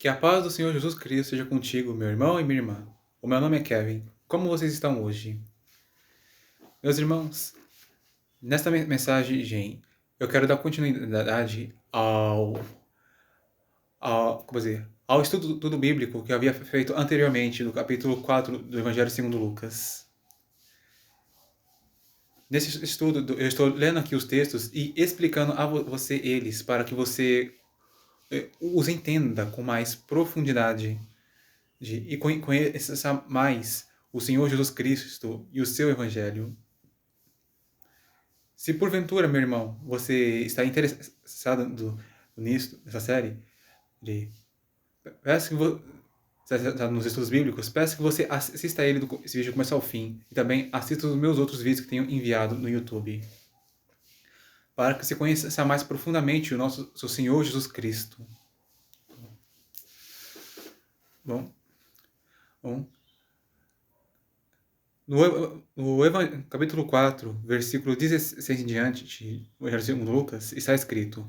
Que a paz do Senhor Jesus Cristo seja contigo, meu irmão e minha irmã. O meu nome é Kevin. Como vocês estão hoje? Meus irmãos, nesta mensagem eu quero dar continuidade ao estudo bíblico que eu havia feito anteriormente, no capítulo 4 do Evangelho segundo Lucas. Nesse estudo, eu estou lendo aqui os textos e explicando a você eles, para que você os entenda com mais profundidade e conheça mais o Senhor Jesus Cristo e o seu Evangelho. Se porventura, meu irmão, você está interessado nisso, nessa série, peço que nos estudos bíblicos, peço que você assista ele esse vídeo do começo ao fim e também assista os meus outros vídeos que tenho enviado no YouTube, para que você conheça mais profundamente o seu Senhor Jesus Cristo. Bom, no capítulo 4, versículo 16 em diante, de Evangelho segundo Lucas, está escrito: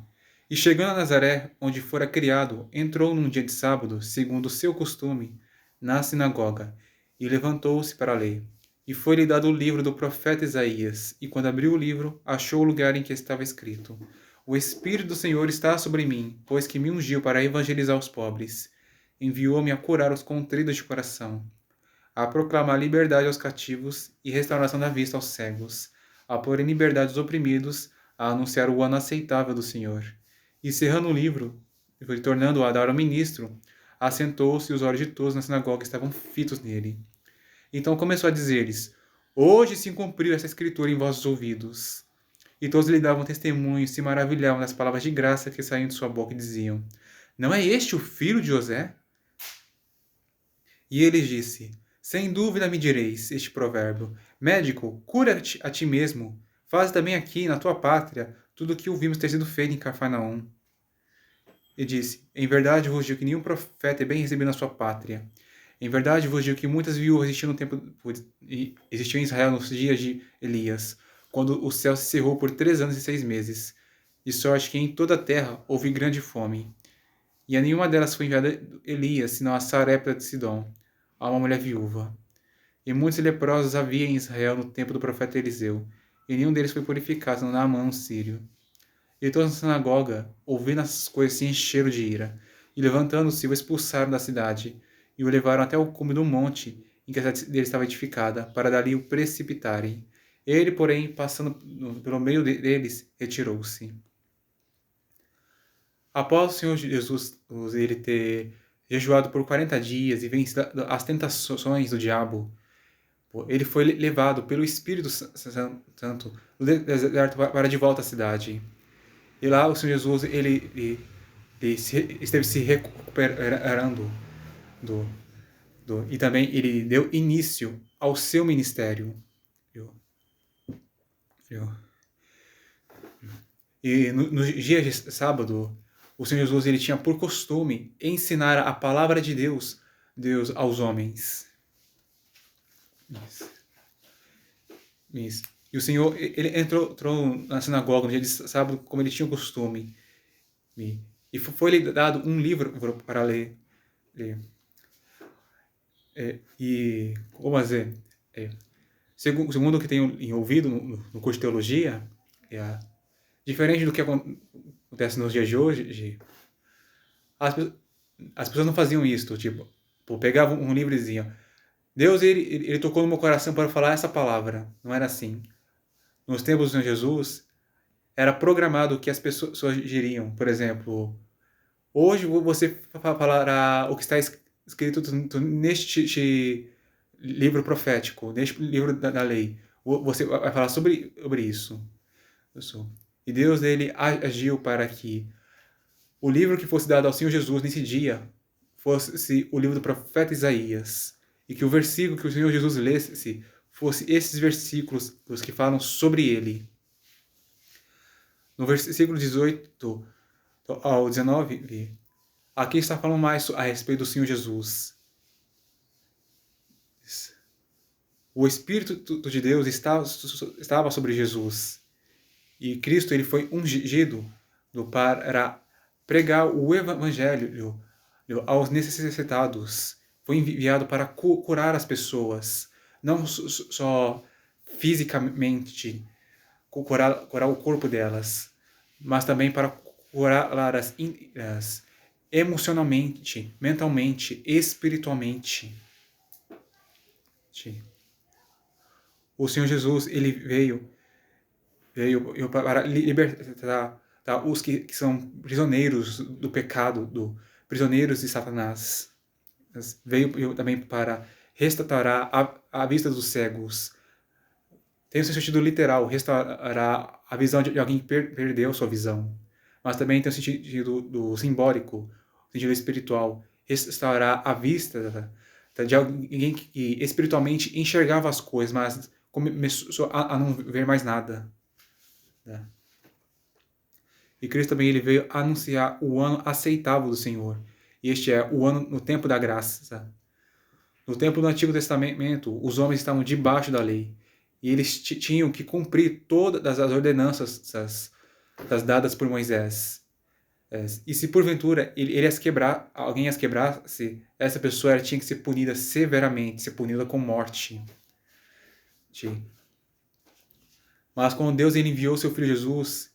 E chegando a Nazaré, onde fora criado, entrou num dia de sábado, segundo o seu costume, na sinagoga, e levantou-se para ler. E foi-lhe dado o livro do profeta Isaías, e quando abriu o livro, achou o lugar em que estava escrito: O Espírito do Senhor está sobre mim, pois que me ungiu para evangelizar os pobres. Enviou-me a curar os contritos de coração, a proclamar liberdade aos cativos e restauração da vista aos cegos, a pôr em liberdade os oprimidos, a anunciar o ano aceitável do Senhor. E cerrando o livro, e tornando-o a dar ao ministro, assentou-se e os olhos de todos na sinagoga estavam fitos nele. Então começou a dizer-lhes: Hoje se cumpriu essa escritura em vossos ouvidos. E todos lhe davam testemunho e se maravilhavam das palavras de graça que saíam de sua boca e diziam: Não é este o filho de José? E ele disse: Sem dúvida me direis este provérbio: Médico, cura-te a ti mesmo. Faz também aqui, na tua pátria, tudo o que ouvimos ter sido feito em Cafarnaum. E disse: Em verdade vos digo que nenhum profeta é bem recebido na sua pátria. Em verdade vos digo que muitas viúvas existiam em Israel nos dias de Elias, quando o céu se cerrou por 3 anos e 6 meses, de sorte que em toda a terra houve grande fome. E a nenhuma delas foi enviada Elias, senão a Sarepta de Sidom, a uma mulher viúva. E muitos leprosos havia em Israel no tempo do profeta Eliseu, e nenhum deles foi purificado, senão Naamã, sírio. E todos na sinagoga, ouvindo essas coisas, se encheram de ira, e levantando-se, o expulsaram da cidade, e o levaram até o cume do monte em que a cidade dele estava edificada, para dali o precipitarem. Ele, porém, passando pelo meio deles, retirou-se. Após o Senhor Jesus ele ter jejuado por 40 dias e vencido as tentações do diabo, ele foi levado pelo Espírito Santo no deserto para de volta à cidade. E lá o Senhor Jesus ele esteve se recuperando e também ele deu início ao seu ministério. E nos dias de sábado, o Senhor Jesus ele tinha por costume ensinar a palavra de Deus aos homens. Isso. E o Senhor ele entrou na sinagoga no dia de sábado como ele tinha o costume. E foi-lhe dado um livro para ler. E, como dizer, segundo o que tenho ouvido no curso de teologia, diferente do que acontece nos dias de hoje, as pessoas não faziam isso, tipo, pegavam um livro e diziam: Deus ele tocou no meu coração para falar essa palavra. Não era assim. Nos tempos do Senhor Jesus, era programado o que as pessoas diriam. Por exemplo, hoje você falará o que está escrito neste livro profético, neste livro da lei. Você vai falar sobre isso. E Deus ele agiu para que o livro que fosse dado ao Senhor Jesus nesse dia fosse o livro do profeta Isaías, e que o versículo que o Senhor Jesus lesse fosse esses versículos os que falam sobre ele. No versículo 18 ao 19, aqui está falando mais a respeito do Senhor Jesus. O Espírito de Deus estava sobre Jesus. E Cristo ele foi ungido para pregar o Evangelho aos necessitados. Foi enviado para curar as pessoas, não só fisicamente, curar o corpo delas, mas também para curar as emocionalmente, mentalmente, espiritualmente. O Senhor Jesus, ele veio para libertar, os que são prisioneiros do pecado, prisioneiros de Satanás. Veio também para restaurar a vista dos cegos. Tem o seu sentido literal, restaurar a visão de alguém que perdeu sua visão. Mas também tem o sentido do simbólico, o sentido espiritual, restaurar a vista de alguém que espiritualmente enxergava as coisas, mas começou a não ver mais nada. E Cristo também ele veio anunciar o ano aceitável do Senhor. E este é o ano no tempo da graça. No tempo do Antigo Testamento, os homens estavam debaixo da lei. E eles tinham que cumprir todas as ordenanças dadas por Moisés. E se porventura alguém as quebrasse, essa pessoa tinha que ser punida severamente, ser punida com morte. Mas quando Deus ele enviou seu Filho Jesus,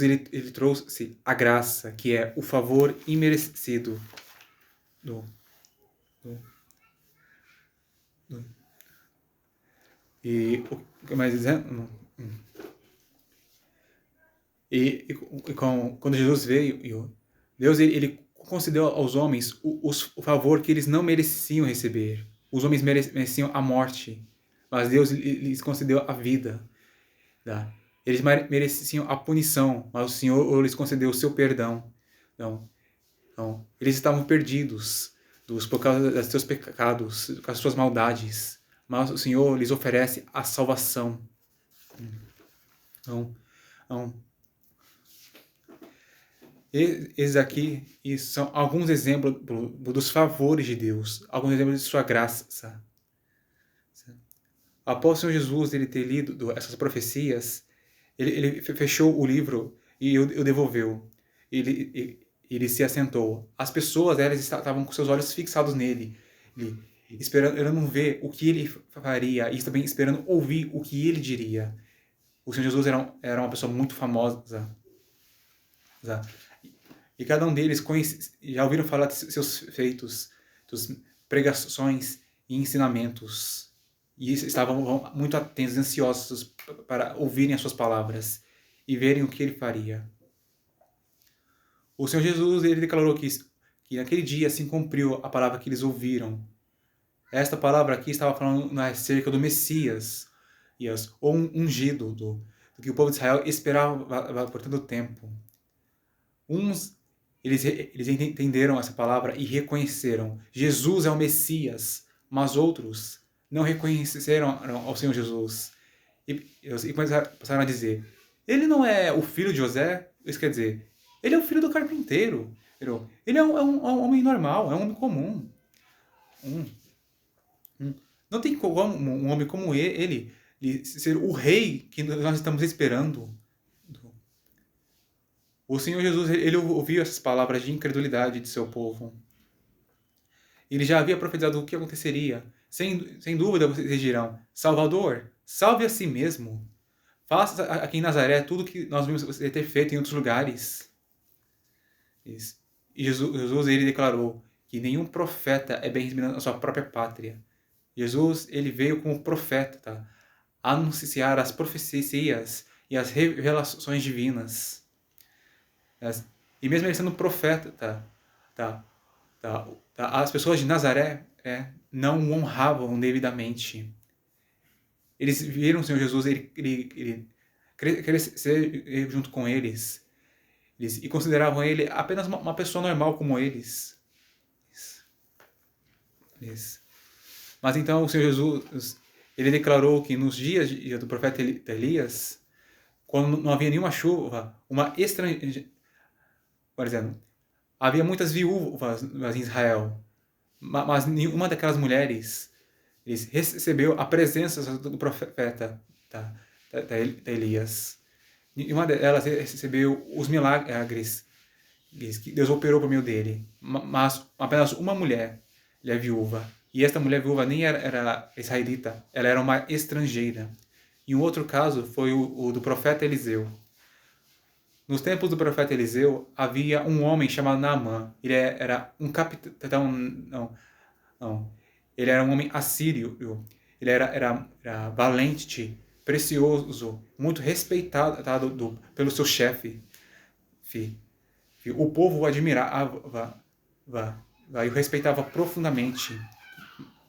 ele trouxe a graça, que é o favor imerecido e o que mais dizendo? Quando Jesus veio, Deus ele concedeu aos homens o favor que eles não mereciam receber. Os homens mereciam a morte, mas Deus lhes concedeu a vida. Tá? Eles mereciam a punição, mas o Senhor lhes concedeu o seu perdão. Então, eles estavam perdidos por causa dos seus pecados, por causa das suas maldades. Mas o Senhor lhes oferece a salvação. Então, esses aqui são alguns exemplos dos favores de Deus, alguns exemplos de sua graça. Após o Senhor Jesus ele ter lido essas profecias, ele fechou o livro e o devolveu. Ele se assentou. As pessoas elas estavam com seus olhos fixados nele, esperando ver o que ele faria e também esperando ouvir o que ele diria. O Senhor Jesus era uma pessoa muito famosa. E cada um deles já ouviram falar de seus feitos, suas pregações e ensinamentos. E estavam muito atentos, ansiosos para ouvirem as suas palavras e verem o que ele faria. O Senhor Jesus ele declarou que naquele dia se cumpriu a palavra que eles ouviram. Esta palavra aqui estava falando acerca do Messias, ou ungido, do que o povo de Israel esperava por tanto tempo. Uns eles entenderam essa palavra e reconheceram. Jesus é o Messias, mas outros não reconheceram ao Senhor Jesus. E passaram a dizer, ele não é o filho de José? Isso quer dizer, ele é o filho do carpinteiro. Ele é um homem normal, é um homem comum. Não tem como um homem como ele ser o rei que nós estamos esperando. O Senhor Jesus, ele ouviu essas palavras de incredulidade de seu povo. Ele já havia profetizado o que aconteceria. Sem dúvida vocês dirão, Salvador, salve a si mesmo. Faça aqui em Nazaré tudo que nós vimos você ter feito em outros lugares. Isso. E Jesus ele declarou que nenhum profeta é bem recebido na sua própria pátria. Jesus ele veio como profeta, tá? Anunciar as profecias e as revelações divinas. E mesmo ele sendo profeta, as pessoas de Nazaré não o honravam devidamente. Eles viram o Senhor Jesus, ele crescer junto com eles, e consideravam ele apenas uma pessoa normal como eles. Mas então o Senhor Jesus, ele declarou que nos dias do profeta Elias, quando não havia nenhuma chuva, por exemplo, havia muitas viúvas em Israel, mas nenhuma daquelas mulheres recebeu a presença do profeta Elias. Nenhuma delas recebeu os milagres Diz que Deus operou por meio dele, mas apenas uma mulher, ele é viúva. E esta mulher viúva nem era israelita, ela era uma estrangeira. E um outro caso foi o do profeta Eliseu. Nos tempos do profeta Eliseu, havia um homem chamado Naamã. Ele era um capitão, não. Ele era um homem assírio. Ele era valente, precioso, muito respeitado pelo seu chefe. O povo o admirava e o respeitava profundamente.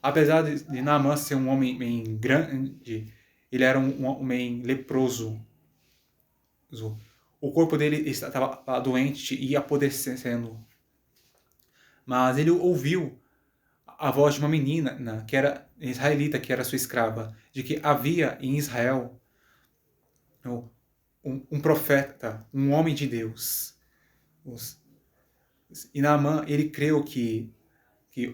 Apesar de Naamã ser um homem bem grande, ele era um homem leproso. O corpo dele estava doente e apodrecendo. Mas ele ouviu a voz de uma menina que era israelita, que era sua escrava, de que havia em Israel um profeta, um homem de Deus. E Naamã, ele creu que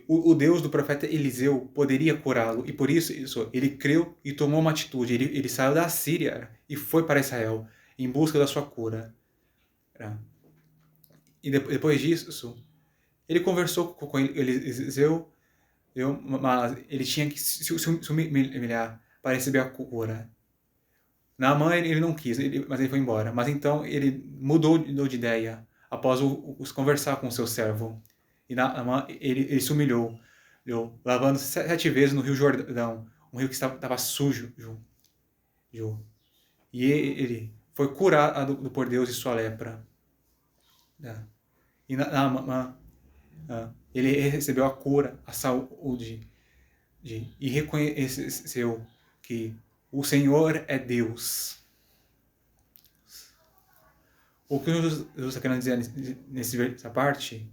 o Deus do profeta Eliseu poderia curá-lo. E por isso ele creu e tomou uma atitude. Ele saiu da Síria e foi para Israel em busca da sua cura. E depois disso, ele conversou com Eliseu, mas ele tinha que se humilhar para receber a cura. Naamã ele não quis, mas ele foi embora. Mas então ele mudou de ideia após conversar com o seu servo. E Naamã ele se humilhou, lavando 7 vezes no Rio Jordão, um rio que estava sujo. E ele foi curado por Deus de sua lepra. E Naamã ele recebeu a cura, a saúde, e reconheceu que o Senhor é Deus. O que Jesus está querendo dizer nessa parte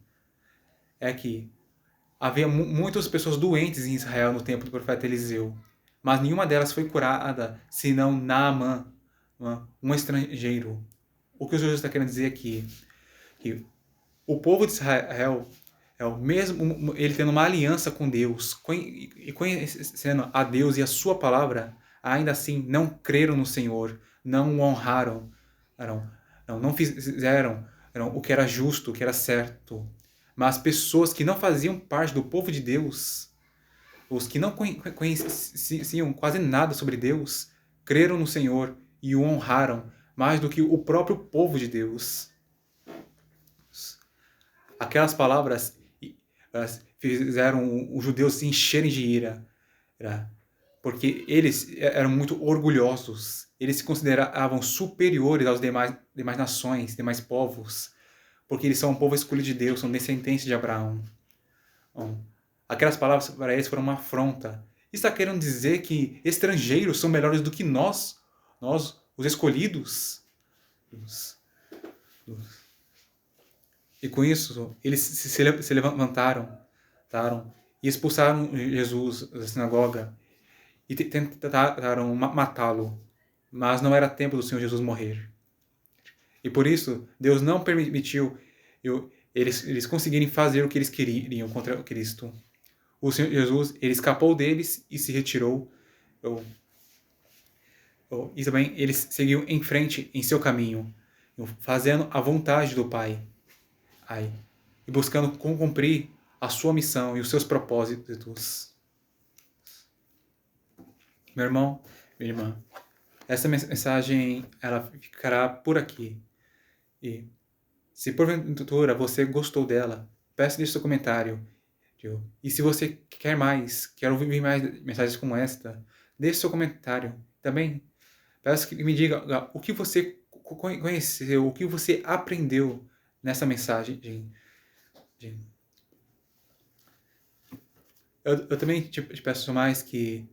é que havia muitas pessoas doentes em Israel no tempo do profeta Eliseu, mas nenhuma delas foi curada, senão Naamã, um estrangeiro. O que Jesus está querendo dizer aqui que o povo de Israel é o mesmo, ele tendo uma aliança com Deus e conhecendo a Deus e a sua palavra, ainda assim não creram no Senhor, não o honraram, não fizeram o que era justo, o que era certo. Mas pessoas que não faziam parte do povo de Deus, os que não conheciam quase nada sobre Deus, creram no Senhor e o honraram mais do que o próprio povo de Deus. Aquelas palavras fizeram os judeus se encherem de ira, porque eles eram muito orgulhosos. Eles se consideravam superiores aos demais nações, demais povos, porque eles são um povo escolhido de Deus, são descendentes de Abraão. Aquelas palavras para eles foram uma afronta. Está querendo dizer que estrangeiros são melhores do que nós, os escolhidos. E com isso, eles se levantaram e expulsaram Jesus da sinagoga e tentaram matá-lo. Mas não era tempo do Senhor Jesus morrer. E por isso, Deus não permitiu eles conseguirem fazer o que eles queriam contra Cristo. O Senhor Jesus, ele escapou deles e se retirou. E também eles seguiu em frente em seu caminho, fazendo a vontade do Pai. E buscando cumprir a sua missão e os seus propósitos. Meu irmão, minha irmã, essa mensagem ela ficará por aqui. E se porventura você gostou dela, peço deixe seu comentário. E se você quer ouvir mais mensagens como esta, deixe seu comentário. Também peço que me diga o que você conheceu, o que você aprendeu nessa mensagem. Eu também te peço mais que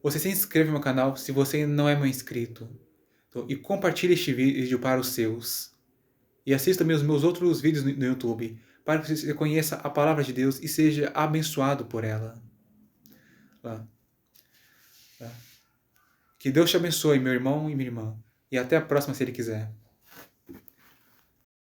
você se inscreva no meu canal se você não é meu inscrito. E compartilhe este vídeo para os seus. E assista também os meus outros vídeos no YouTube, para que você conheça a palavra de Deus e seja abençoado por ela. Que Deus te abençoe, meu irmão e minha irmã. E até a próxima, se Ele quiser.